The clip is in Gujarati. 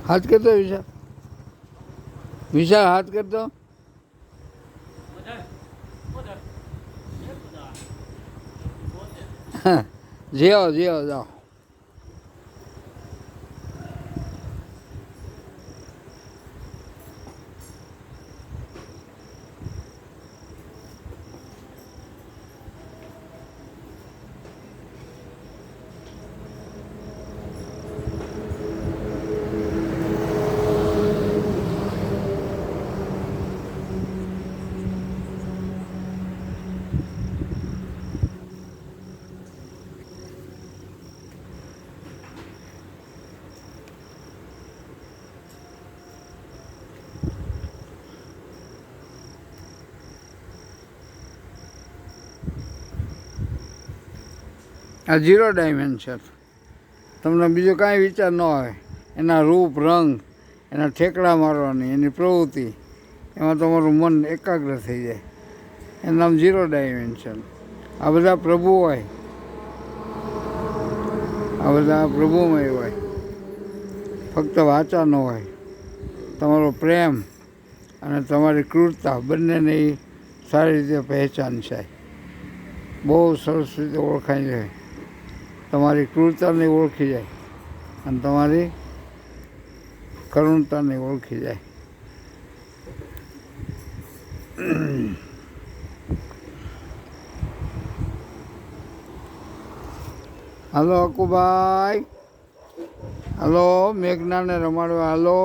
હાથ કરતો વિશાલ, વિશાલ હાથ કરતો. જેવો જેવો જાઓ. આ 0 ડાયમેન્શન. તમને બીજો કાંઈ વિચાર ન હોય. એના રૂપ, રંગ, એના ઠેકડા મારવાની, એની પ્રવૃત્તિ, એમાં તમારું મન એકાગ્ર થઈ જાય. એનું નામ 0 ડાયમેન્શન. આ બધા પ્રભુ હોય, આ બધા પ્રભુમય હોય. ફક્ત વાચા ન હોય. તમારો પ્રેમ અને તમારી ક્રૂરતા બંનેની સારી રીતે પહેચાન છે. બહુ સરસ રીતે ઓળખાઈ જાય. તમારી ક્રૂરતાને ઓળખી જાય અને તમારી કરુણતાને ઓળખી જાય. હાલો અકુભાઈ, હાલો મેઘનાને રમાડવા, હાલો.